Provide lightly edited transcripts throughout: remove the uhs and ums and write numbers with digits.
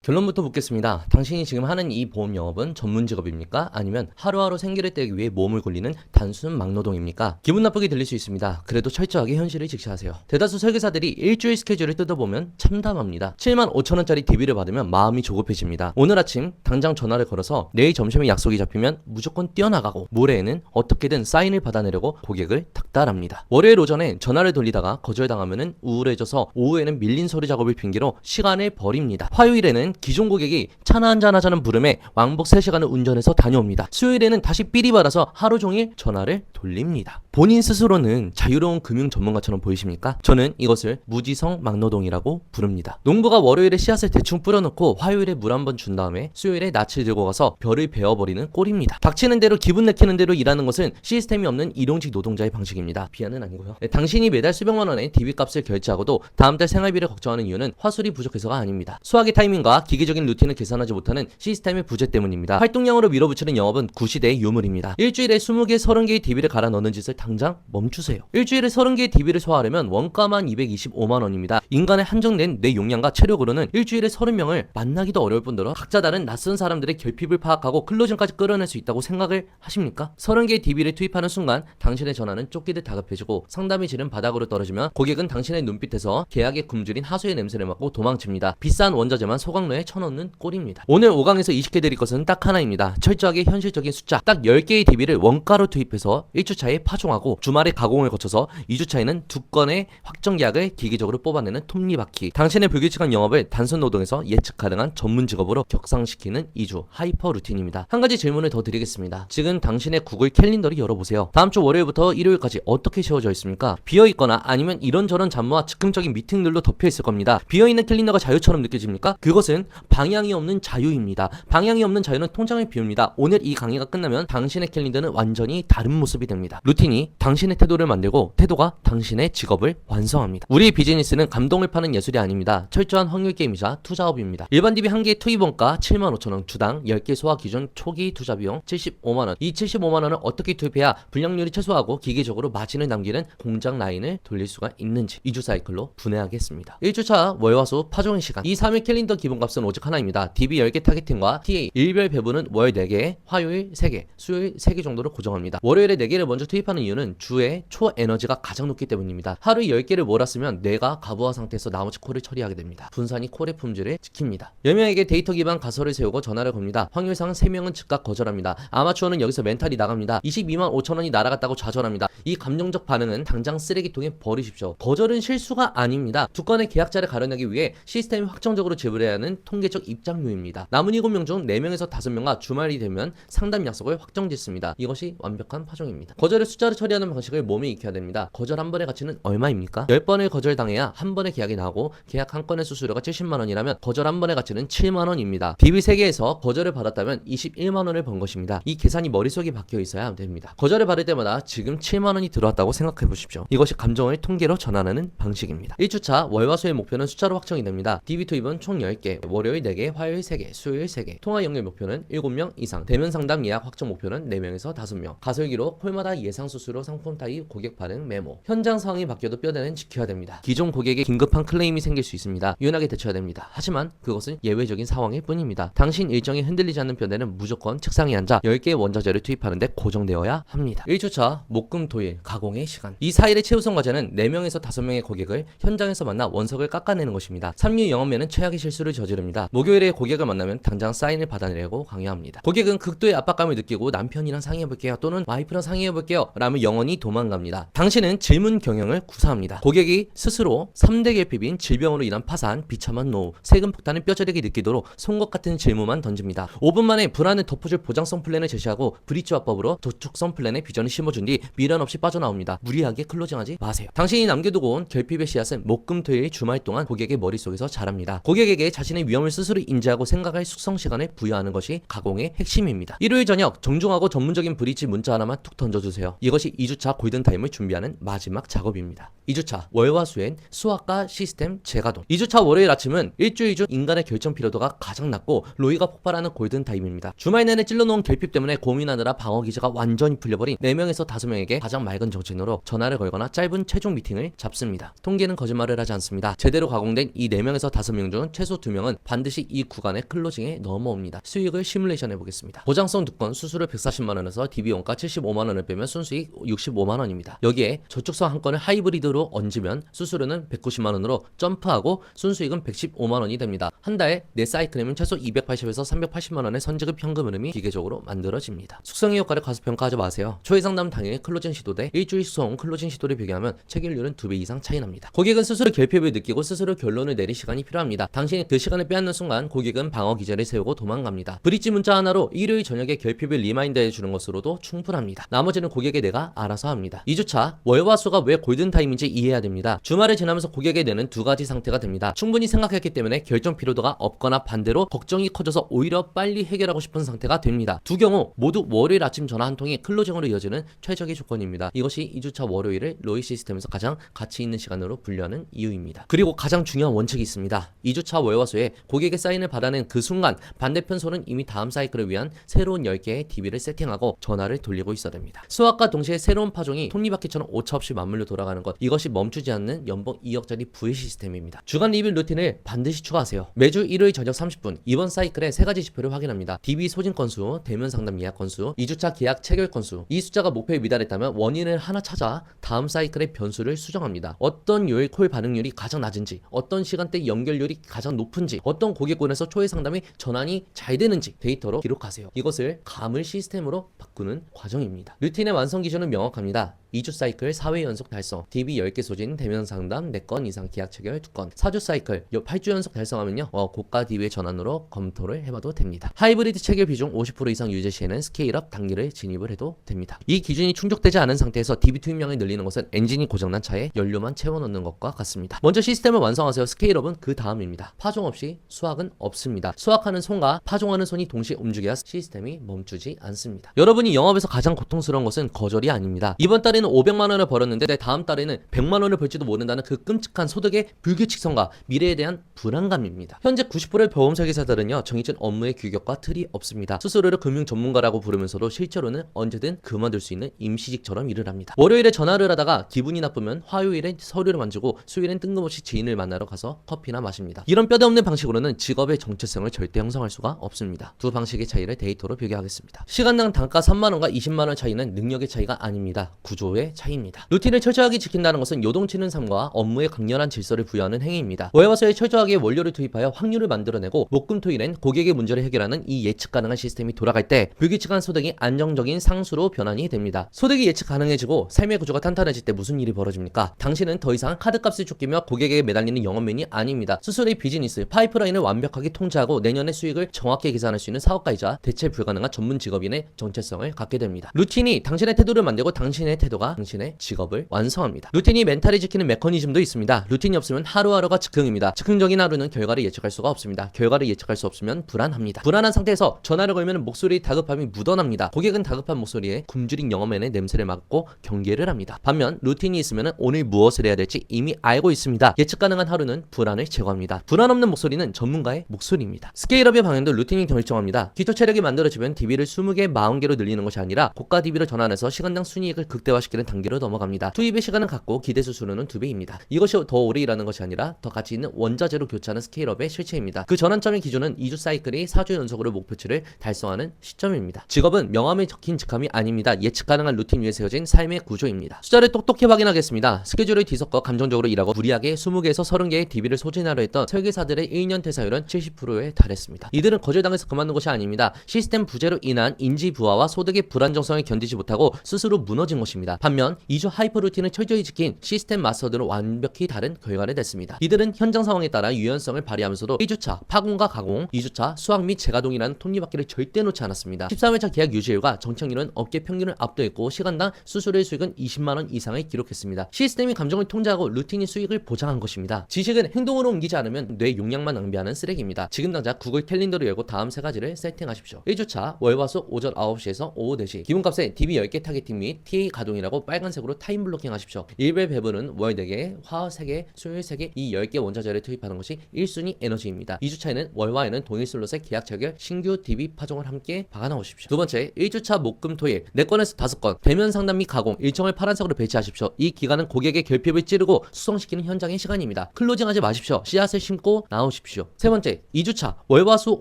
결론부터 묻겠습니다. 당신이 지금 하는 이 보험 영업은 전문 직업입니까? 아니면 하루하루 생계를 떼기 위해 몸을 굴리는 단순 막노동입니까? 기분 나쁘게 들릴 수 있습니다. 그래도 철저하게 현실을 직시하세요. 대다수 설계사들이 일주일 스케줄을 뜯어보면 참담합니다. 75,000원짜리 DB를 받으면 마음이 조급해집니다. 오늘 아침 당장 전화를 걸어서 내일 점심에 약속이 잡히면 무조건 뛰어나가고 모레에는 어떻게든 사인을 받아내려고 고객을 닥달합니다. 월요일 오전에 전화를 돌리다가 거절당하면 우울해져서 오후에는 밀린 서류 작업을 핑계로 시간을 버립니다. 화요일에는 기존 고객이 차나 한잔 하자는 부름에 왕복 3시간을 운전해서 다녀옵니다. 수요일에는 다시 삘이 받아서 하루 종일 전화를 돌립니다. 본인 스스로는 자유로운 금융 전문가처럼 보이십니까? 저는 이것을 무지성 막노동이라고 부릅니다. 농부가 월요일에 씨앗을 대충 뿌려놓고 화요일에 물 한 번 준 다음에 수요일에 낯을 들고 가서 별을 베어버리는 꼴입니다. 닥치는 대로 기분 내키는 대로 일하는 것은 시스템이 없는 일용직 노동자의 방식입니다. 비하는 아니고요. 당신이 매달 수백만 원의 DB 값을 결제하고도 다음 달 생활비를 걱정하는 이유는 화술이 부족해서가 아닙니다. 수학의 타이밍과 기계적인 루틴을 계산하지 못하는 시스템의 부재 때문입니다. 활동량으로 밀어붙이는 영업은 구시대의 유물입니다. 일주일에 20개, 30개의 DB를 갈아 넣는 짓을 당장 멈추세요. 일주일에 30개의 DB를 소화하려면 원가만 225만 원입니다. 인간의 한정된 뇌 용량과 체력으로는 일주일에 30명을 만나기도 어려울 뿐더러 각자 다른 낯선 사람들의 결핍을 파악하고 클로징까지 끌어낼 수 있다고 생각을 하십니까? 30개의 DB를 투입하는 순간 당신의 전화는 쫓기듯 다급해지고 상담의 질은 바닥으로 떨어지며 고객은 당신의 눈빛에서 계약의 굶주린 하수의 냄새를 맡고 도망칩니다. 비싼 원자재만 소각로에 쳐넣는 꼴입니다. 오늘 5강에서 20개 드릴 것은 딱 하나입니다. 철저하게 현실적인 숫자 딱 10개의 DB를 원가로 투입해서 1주차에 파종하고 주말에 가공을 거쳐서 2주차에는 2건의 확정 계약을 기계적으로 뽑아내는 톱니바퀴. 당신의 불규칙한 영업을 단순 노동에서 예측 가능한 전문 직업으로 격상시키는 2주 하이퍼 루틴입니다. 한 가지 질문을 더 드리겠습니다. 지금 당신의 구글 캘린더를 열어보세요. 다음 주 월요일부터 일요일까지 어떻게 채워져 있습니까? 비어있거나 아니면 이런저런 잡무와 즉흥적인 미팅들로 덮여있을 겁니다. 비어있는 캘린더가 자유처럼 느껴집니까? 그것은 방향이 없는 자유입니다. 방향이 없는 자유는 통장을 비웁니다. 오늘 이 강의가 끝나면 당신의 캘린더는 완전히 다른 모습이 됩니다. 루틴이 당신의 태도를 만들고 태도가 당신의 직업을 완성합니다. 우리 비즈니스는 감동을 파는 예술이 아닙니다. 철저한 확률 게임이자 투자업입니다. 일반 DB 한 개의 투입 원가 75,000원, 주당 10개 소화 기준 초기 투자 비용 75만원. 이 75만원을 어떻게 투입해야 불량률이 최소화하고 기계적으로 마진을 남기는 공장 라인을 돌릴 수가 있는지 2주 사이클로 분해하겠습니다. 1주차 월화수 파종의 시간. 이 3일 캘린더 기본값은 오직 하나입니다. DB 10개 타겟팅과 TA 일별 배분은 월 4개, 화요일 3개, 수요일 3개 정도로 고정합니다. 월요일에 4개를 먼저 투입하는 이유는 주의 초에너지가 가장 높기 때문입니다. 하루에 10개를 몰았으면 뇌가 가부화 상태에서 나머지 콜을 처리하게 됩니다. 분산이 콜의 품질을 지킵니다. 10명에게 데이터 기반 가설을 세우고 전화를 겁니다. 확률상 3명은 즉각 거절합니다. 아마추어는 여기서 멘탈이 나갑니다. 22만 5천 원이 날아갔다고 좌절합니다. 이 감정적 반응은 당장 쓰레기통에 버리십시오. 거절은 실수가 아닙니다. 두 건의 계약자를 가려내기 위해 시스템이 확정적으로 지불해야 하는 통계적 입장료입니다. 남은 7명 중 4명에서 5명과 주말이 되면 상담 약속을 확정짓습니다. 이것이 완벽한 파종입니다. 거절을 숫자로 처리하는 방식을 몸에 익혀야 됩니다. 거절 한 번의 가치는 얼마입니까? 10번을 거절당해야 한 번의 계약이 나오고 계약 한 건의 수수료가 70만 원이라면 거절 한 번의 가치는 7만 원입니다. DB 3개에서 거절을 받았다면 21만 원을 번 것입니다. 이 계산이 머릿속에 박혀 있어야 됩니다. 거절을 받을 때마다 지금 7만 원이 들어왔다고 생각해 보십시오. 이것이 감정을 통계로 전환하는 방식입니다. 1주차 월화수의 목표는 숫자로 확정이 됩니다. DB 투입은 총 10개, 월요일 4개, 화요일 3개, 수요일 3개. 통화 연결 목표는 7명 이상. 대면 상담 예약 확정 목표는 4명에서 5명. 가설 기록, 콜마다 예상 수수료, 상품 타입, 고객 반응, 메모. 현장 상황이 바뀌어도 뼈대는 지켜야 됩니다. 기존 고객의 긴급한 클레임이 생길 수 있습니다. 유연하게 대처해야 됩니다. 하지만 그것은 예외적인 상황일 뿐입니다. 당신 일정이 흔들리지 않는 뼈대는 무조건 책상에 앉아 10개의 원자재를 투입하는데 고정되어야 합니다. 1주차 목금토일 가공의 시간. 이 4일의 최우선 과제는 4명에서 5명의 고객을 현장에서 만나 원석을 깎아내는 것입니다. 3류 영업매는 최악의 실수를 저지릅니다. 목요일에 고객을 만나면 당장 사인을 받아내려고 강요합니다. 고객은 극도의 압박감을 느끼고 남편이랑 상의해볼게요 또는 와이프랑 상의해볼게요 라며 영원히 도망갑니다. 당신은 질문 경영을 구사합니다. 고객이 스스로 3대 결핍인 질병으로 인한 파산, 비참한 노후, 세금 폭탄을 뼈저리게 느끼도록 송곳 같은 질문만 던집니다. 5분 만에 불안을 덮어줄 보장성 플랜을 제시하고 브릿지 화법으로 도축성 플랜의 비전을 심어준 뒤 미련 없이 빠져나옵니다. 무리하게 클로징하지 마세요. 당신이 남겨두고 온 결핍의 씨앗은 목금토일 주말 동안 고객의 머릿속에서 자랍니다. 고객에게 자신의 위험을 스스로 인지하고 생각할 숙성 시간을 부여하는 것이 가공의 핵심입니다. 일요일 저녁 정중하고 전문적인 브릿지 문자 하나만 툭 던져주세요. 이것이 2주차 골든타임을 준비하는 마지막 작업입니다. 2주차 월화수엔 수학과 시스템 재가동. 2주차 월요일 아침은 일주일 중 인간의 결정 피로도가 가장 낮고 로이가 폭발하는 골든타임입니다. 주말 내내 찔러놓은 결핍 때문에 고민하느라 방어기제가 완전히 풀려버린 4명에서 5명에게 가장 맑은 정신으로 전화를 걸거나 짧은 최종 미팅을 잡습니다. 통계는 거짓말을 하지 않습니다. 제대로 가공된 이 4명에서 5명 중 최소 2명은 반드시 이 구간의 클로징에 넘어옵니다. 수익을 시뮬레이션 해보겠습니다. 보장성 2건 수수료 140만원에서 DB 원가 75만원을 빼면 순수익 65만원입니다. 여기에 저축성 한 건을 하이브리드로 얹으면 수수료는 190만원으로 점프하고 순수익은 115만원이 됩니다. 한 달에 내 사이클이면 최소 280에서 380만원의 선지급 현금 흐름이 기계적으로 만들어집니다. 숙성의 효과를 과소평가하지 마세요. 초회상담 당일 클로징 시도 대 일주일 수송 클로징 시도를 비교하면 체결률은 2배 이상 차이 납니다. 고객은 스스로 결핍을 느끼고 스스로 결론을 내릴 시간이 필요합니다. 당신이 그 시간을 빼앗는 순간 고객은 방어 기제를 세우고 도망갑니다. 브릿지 문자 하나로 일요일 저녁에 결핍을 리마인드해 주는 것으로도 충분합니다. 나머지는 고객의 내가 알아서 합니다. 2주차 월화수가 왜 골든타임인지 이해해야 됩니다. 주말을 지나면서 고객의 뇌는 두 가지 상태가 됩니다. 충분히 생각했기 때문에 결정 피로도가 없거나 반대로 걱정이 커져서 오히려 빨리 해결하고 싶은 상태가 됩니다. 두 경우 모두 월요일 아침 전화 한 통이 클로징으로 이어지는 최적의 조건입니다. 이것이 2주차 월요일을 로이 시스템에서 가장 가치 있는 시간으로 분류하는 이유입니다. 그리고 가장 중요한 원칙이 있습니다. 2주차 월화수에 고객의 사인을 받아낸 그 순간 반대편 손은 이미 다음 사이클을 위한 새로운 10개의 DB를 세팅하고 전화를 돌리고 있어야 됩니다. 수학과 동시에 새로운 파종이 톱니바퀴처럼 오차없이 맞물려 돌아가는 것, 이것이 멈추지 않는 연봉 2억짜리 부의 시스템입니다. 주간 리빌 루틴을 반드시 추가하세요. 매주 일요일 저녁 30분 이번 사이클의 세 가지 지표를 확인합니다. DB 소진 건수, 대면 상담 예약 건수, 2주차 계약 체결 건수. 이 숫자가 목표에 미달했다면 원인을 하나 찾아 다음 사이클의 변수를 수정합니다. 어떤 요일 콜 반응률이 가장 낮은지, 어떤 시간대 연결률이 가장 높은지, 어떤 고객군에서 초회 상담이 전환이 잘 되는지 데이터로 기록하세요. 이것을 감을 시스템으로 바꾸는 과정입니다. 루틴의 완성 기준은 명확합니다. 2주 사이클 4회 연속 달성, DB 10개 소진, 대면 상담 4건 이상 계약 체결 2건, 4주 사이클 8주 연속 달성하면요 고가 DB의 전환으로 검토를 해봐도 됩니다. 하이브리드 체결 비중 50% 이상 유지 시에는 스케일업 단계를 진입을 해도 됩니다. 이 기준이 충족되지 않은 상태에서 DB 투입량을 늘리는 것은 엔진이 고장난 차에 연료만 채워넣는 것과 같습니다. 먼저 시스템을 완성하세요. 스케일업은 그 다음입니다. 파종 없이 수확은 없습니다. 수확하는 손과 파종하는 손이 동시에 움직여야 시스템이 멈추지 않습니다. 여러분이 영업에서 가장 고통스러운 것은 거절이 아닙니다. 이번 달에는 500만 원을 벌었는데 내 다음 달에는 100만 원을 벌지도 모른다는 그 끔찍한 소득의 불규칙성과 미래에 대한 불안감입니다. 현재 90%의 보험 설계사들은요 정해진 업무의 규격과 틀이 없습니다. 스스로를 금융 전문가라고 부르면서도 실제로는 언제든 그만둘 수 있는 임시직처럼 일을 합니다. 월요일에 전화를 하다가 기분이 나쁘면 화요일에 서류를 만지고 수요일엔 뜬금없이 지인을 만나러 가서 커피나 마십니다. 이런 뼈대 없는 방식으로는 직업의 정체성을 절대 형성할 수가 없습니다. 두 방식의 차이를 데이터로 비교하겠습니다. 시간당 단가 3만원과 20만원 차이는 능력의 차이가 아닙니다. 구조의 차이입니다. 루틴을 철저하게 지킨다는 것은 요동치는 삶과 업무에 강렬한 질서를 부여하는 행위입니다. 월화수에 철저하게 원료를 투입하여 확률을 만들어내고 목금토일엔 고객의 문제를 해결하는 이 예측 가능한 시스템이 돌아갈 때 불규칙한 소득이 안정적인 상수로 변환이 됩니다. 소득이 예측 가능해지고 삶의 구조가 탄탄해질 때 무슨 일이 벌어집니까? 당신은 더 이상 카드값을 쫓기며 고객에게 매달리는 영업맨이 아닙니다. 스스로의 비즈니스, 파이프라인을 완벽하게 통제하고 내년의 수익을 정확히 계산할 수 있는 사업가이자 대체 불가능한 전문 직업인의 정체성을 갖게 됩니다. 루틴이 당신의 태도를 만들고 당신의 태도가 당신의 직업을 완성합니다. 루틴이 멘탈을 지키는 메커니즘도 있습니다. 루틴이 없으면 하루하루가 즉흥입니다. 즉흥적인 하루는 결과를 예측할 수가 없습니다. 결과를 예측할 수 없으면 불안합니다. 불안한 상태에서 전화를 걸면 목소리의 다급함이 묻어납니다. 고객은 다급한 목소리에 굶주린 영업맨의 냄새를 맡고 경계를 합니다. 반면 루틴이 있으면 오늘 무엇을 해야 될지 이미 알고 있습니다. 예측 가능한 하루는 불안을 제거합니다. 불안 없는 목소리는 전문가의 목소리입니다. 스케일업의 방향도 루틴이 결정합니다. 기초 체력이 만들어지면 DB를 20개, 40개로 늘리는 것이 아니라 고가 DB를 전환해서 시간당 순이익을 극대화시키는 단계로 넘어갑니다. 투입의 시간은 같고 기대 수수료는 2배입니다. 이것이 더 오래 일하는 것이 아니라 더 가치 있는 원자재로 교체하는 스케일업의 실체입니다. 그 전환점의 기준은 2주 사이클이 4주 연속으로 목표치를 달성하는 시점입니다. 직업은 명함에 적힌 직함이 아닙니다. 예측 가능한 루틴 위에 세워진 삶의 구조입니다. 숫자를 똑똑히 확인하겠습니다. 스케줄을 뒤섞어 감정적으로 일하고 무리하게 20개에서 30개의 DB를 소진하려 했던 설계사들의 1년 퇴사율은 70%에 달했습니다. 이들은 거절당해서 그만둔 것이 아닙니다. 시스템 부재로 인한 인지 부하와 소득의 불안정성을 견디지 못하고 스스로 무너진 것입니다. 반면 2주 하이퍼 루틴을 철저히 지킨 시스템 마스터들은 완벽히 다른 결과를 냈습니다. 이들은 현장 상황에 따라 유연성을 발휘하면서도 1주차 파공과 가공, 2주차 수학 및 재가동이라는 톱니바퀴를 절대 놓지 않았습니다. 13회차 계약 유지율과 정착률은 업계 평균을 압도했고 시간당 수수료의 수익은 20만원 이상을 기록했습니다. 시스템이 감정을 통제하고 루틴이 수익을 보장한 것입니다. 지식은 행동으로 옮기지 않으면 뇌 용량만 낭비하는 쓰레기입니다. 지금 당장 구글 캘린더를 열고 다음 세 가지를 세팅하십시오. 1주차 월화수 오전 9시에서 오후 4시 기본값에 DB 10개 타겟팅 및 TA 가동이라고 빨간색으로 타임 블로킹 하십시오. 일별 배분은 월 4개, 화 3개, 수요일 3개 이 10개 원자재를 투입하는 것이 1순위 에너지입니다. 2주차에는 월화에는 동일 슬롯의 계약 체결, 신규 DB 파종을 함께 박아나오십시오. 두 번째, 1주차 목금토일 4건에서 5건 대면 상담 및 가공 일정을 파란색으로 배치하십시오. 이 기간은 고객의 결핍을 찌르고 수성시키는 현장의 시간입니다. 클로징하지 마십시오. 씨앗을 심고 나오십시오. 넣으십시오. 세 번째, 2주차 월화수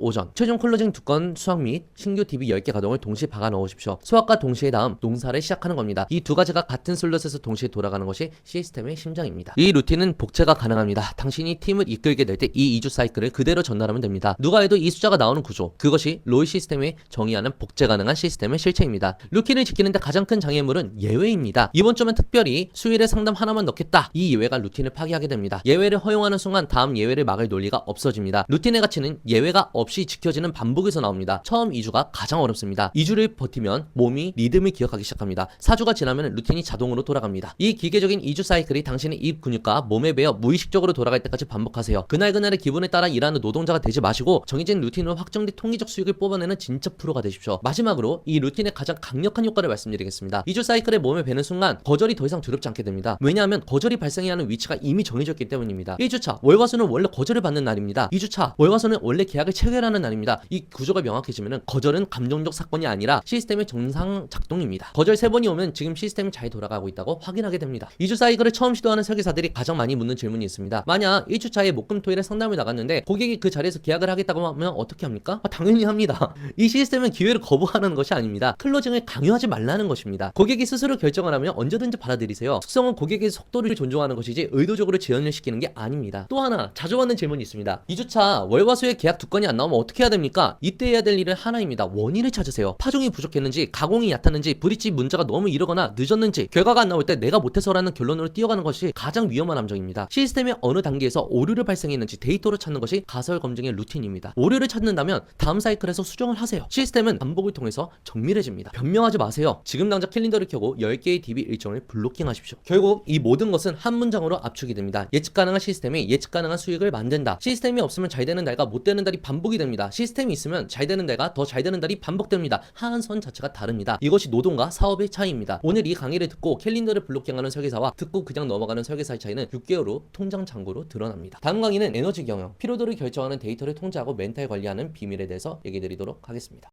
오전 최종 클로징 2건 수확 및 신규 DB 10개 가동을 동시에 박아 넣으십시오. 수확과 동시에 다음 농사를 시작하는 겁니다. 이 두 가지가 같은 슬롯에서 동시에 돌아가는 것이 시스템의 심장입니다. 이 루틴은 복제가 가능합니다. 당신이 팀을 이끌게 될 때 이 2주 사이클을 그대로 전달하면 됩니다. 누가 해도 이 숫자가 나오는 구조, 그것이 로이 시스템이 정의하는 복제 가능한 시스템의 실체입니다. 루틴을 지키는데 가장 큰 장애물은 예외입니다. 이번 주면 특별히 수일에 상담 하나만 넣겠다. 이 예외가 루틴을 파괴하게 됩니다. 예외를 허용하는 순간 다음 예외를 막을 논리가 없어집니다. 루틴의 가치는 예외가 없이 지켜지는 반복에서 나옵니다. 처음 2주가 가장 어렵습니다. 2주를 버티면 몸이 리듬을 기억하기 시작합니다. 4주가 지나면 루틴이 자동으로 돌아갑니다. 이 기계적인 2주 사이클이 당신의 입 근육과 몸에 배어 무의식적으로 돌아갈 때까지 반복하세요. 그날그날의 기분에 따라 일하는 노동자가 되지 마시고 정해진 루틴으로 확정된 통계적 수익을 뽑아내는 진짜 프로가 되십시오. 마지막으로 이 루틴의 가장 강력한 효과를 말씀드리겠습니다. 2주 사이클에 몸에 배는 순간 거절이 더 이상 두렵지 않게 됩니다. 왜냐하면 거절이 발생해야 하는 위치가 이미 정해져 있기 때문입니다. 1주차 월화수는 원래 거절을 받는 날입니다. 2주차 월화수는 원래 계약을 체결하는 날입니다. 이 구조가 명확해지면 거절은 감정적 사건이 아니라 시스템의 정상 작동입니다. 거절 3번이 오면 지금 시스템이 잘 돌아가고 있다고 확인하게 됩니다. 2주 사이클을 처음 시도하는 설계사들이 가장 많이 묻는 질문이 있습니다. 만약 1주차에 목금토일에 상담을 나갔는데 고객이 그 자리에서 계약을 하겠다고 하면 어떻게 합니까? 당연히 합니다. 이 시스템은 기회를 거부하는 것이 아닙니다. 클로징을 강요하지 말라는 것입니다. 고객이 스스로 결정을 하면 언제든지 받아들이세요. 특성은 고객의 속도를 존중하는 것이지 의도적으로 지연을 시키는 게 아닙니다. 또 하나 자주 받는 질문이 있습니다. 2주차 월화수에 계약 2건이 안 나오면 어떻게 해야 됩니까? 이때 해야 될 일은 하나입니다. 원인을 찾으세요. 파종이 부족했는지, 가공이 얕았는지, 브릿지 문제가 너무 이르거나 늦었는지, 결과가 안 나올 때 내가 못해서라는 결론으로 뛰어가는 것이 가장 위험한 함정입니다. 시스템의 어느 단계에서 오류를 발생했는지 데이터로 찾는 것이 가설 검증의 루틴입니다. 오류를 찾는다면 다음 사이클에서 수정을 하세요. 시스템은 반복을 통해서 정밀해집니다. 변명하지 마세요. 지금 당장 캘린더를 켜고 10개의 DB 일정을 블로킹 하십시오. 결국 이 모든 것은 한 문장으로 압축이 됩니다. 예측 가능한 시스템이 예측 가능한 수익을 만든다. 시스템이 없으면 잘 되는 달과 못 되는 달이 반복이 됩니다. 시스템이 있으면 잘 되는 달과 더 잘 되는 달이 반복됩니다. 하한선 자체가 다릅니다. 이것이 노동과 사업의 차이입니다. 오늘 이 강의를 듣고 캘린더를 블로킹하는 설계사와 듣고 그냥 넘어가는 설계사의 차이는 6개월 후 통장 잔고로 드러납니다. 다음 강의는 에너지 경영, 피로도를 결정하는 데이터를 통제하고 멘탈 관리하는 비밀에 대해서 얘기 드리도록 하겠습니다.